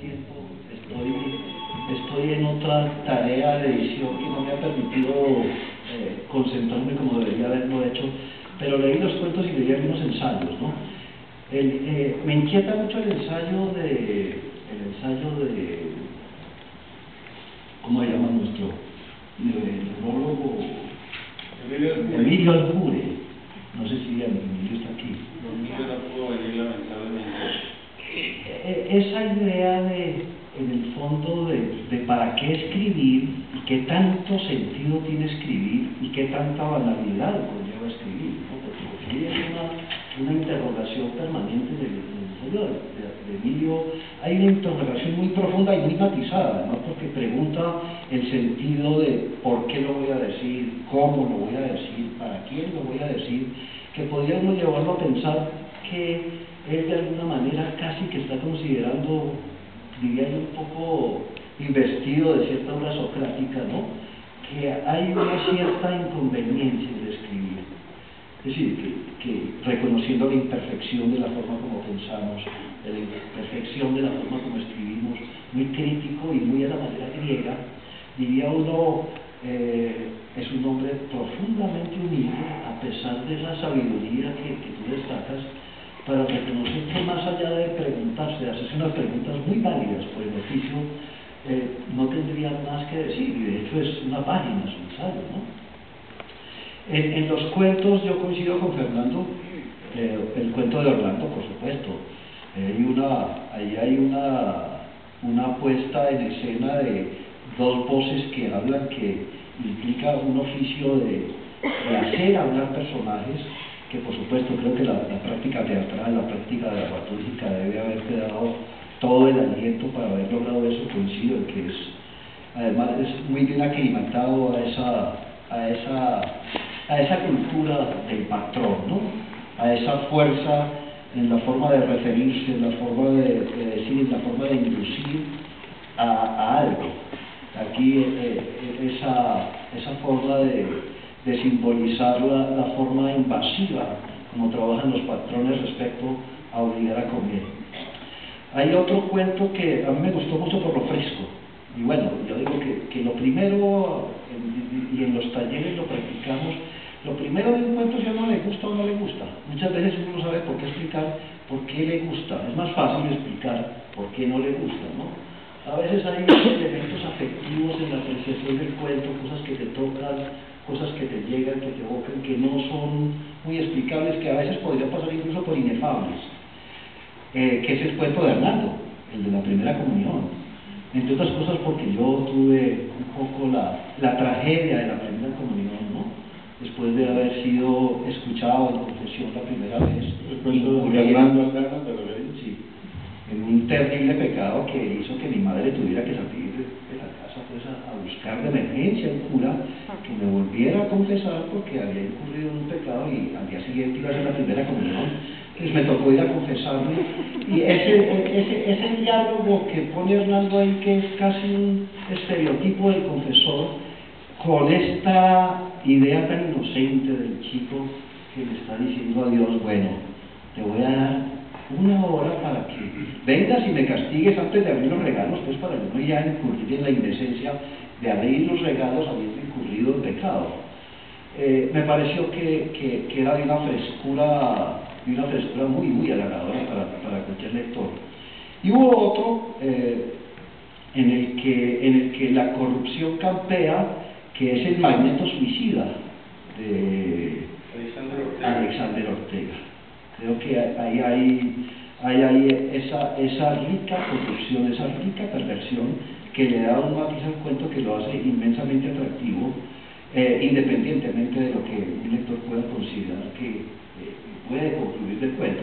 tiempo estoy en otra tarea de edición que no me ha permitido concentrarme como debería haberlo hecho, pero leí los cuentos y leí algunos ensayos, ¿no? Me inquieta mucho el ensayo de ¿cómo se llama nuestro neurólogo? Emilio Alcure. No sé si Emilio está aquí. Emilio no pudo venir lamentablemente. Esa idea en el fondo de para qué escribir y qué tanto sentido tiene escribir y qué tanta banalidad conlleva escribir, ¿no? Porque escribir es una interrogación permanente del ensayo de Emilio. Hay una interrogación muy profunda y muy matizada, ¿no? Porque pregunta el sentido de por qué lo voy a decir, cómo lo voy a decir, para quién lo voy a decir, que podríamos llevarlo a pensar que él de alguna manera casi que está considerando, diría yo, un poco investido de cierta obra socrática, ¿no? Que hay una cierta inconveniencia en escribir. Es decir, que reconociendo la imperfección de la forma como pensamos, de la imperfección de la forma como escribimos, muy crítico y muy a la manera griega, diría uno, es un hombre profundamente humilde, a pesar de la sabiduría que tú destacas, para reconocer que más allá de preguntarse, hacerse unas preguntas muy válidas por el oficio, no tendría más que decir, y de hecho es una página, es un ensayo, ¿no? En los cuentos yo coincido con Fernando, el cuento de Orlando, por supuesto. Ahí hay una puesta en escena de dos voces que hablan, que implica un oficio de hacer hablar personajes, que por supuesto creo que la práctica teatral, la práctica dramatúrgica debe haberte dado todo el aliento para haber logrado eso. Coincido en que además es muy bien aclimatado a esa cultura del patrón, ¿no? A esa fuerza en la forma de referirse, en la forma de decir, en la forma de inducir a algo. Aquí esa forma de simbolizar la forma invasiva como trabajan los patrones respecto a obligar a comer. Hay otro cuento que a mí me gustó mucho por lo fresco, y bueno, yo digo que lo primero, y en los talleres lo practicamos, lo primero de un cuento es si a uno le gusta o no le gusta. Muchas veces uno no sabe por qué explicar por qué le gusta, es más fácil explicar por qué no le gusta, ¿no? A veces hay elementos afectivos en la apreciación del cuento, cosas que te tocan, cosas que te llegan, que te evocan, que no son muy explicables, que a veces podrían pasar incluso por inefables, que es el cuento de Hernando, el de la primera comunión. Entre otras cosas porque yo tuve un poco la tragedia de la primera comunión, ¿no? Después de haber sido escuchado en confesión la primera vez. El cuento de Hernando, ¿te lo leí? Sí. En un terrible pecado que hizo que mi madre tuviera que salir de la casa pues, a buscar de emergencia un cura que me volviera a confesar porque había incurrido en un pecado y al día siguiente iba a ser la primera comunión. Entonces me tocó ir a confesarme, y ese diálogo que pone Hernando ahí, que es casi un estereotipo del confesor, con esta idea tan inocente del chico que le está diciendo a Dios, bueno, te voy a dar una hora para que vengas y me castigues antes de abrir los regalos, pues para yo no ya incurrir en la indecencia de abrir los regalos habiendo incurrido en pecado. Me pareció que era de una frescura muy, muy halagadora para cualquier lector. Y hubo otro en el que la corrupción campea, que es el Magneto suicida de Alexander Ortega. Creo que ahí hay esa rica corrupción, esa rica perversión que le da un matiz al cuento que lo hace inmensamente atractivo, independientemente de lo que un lector pueda considerar que puede concluir del cuento.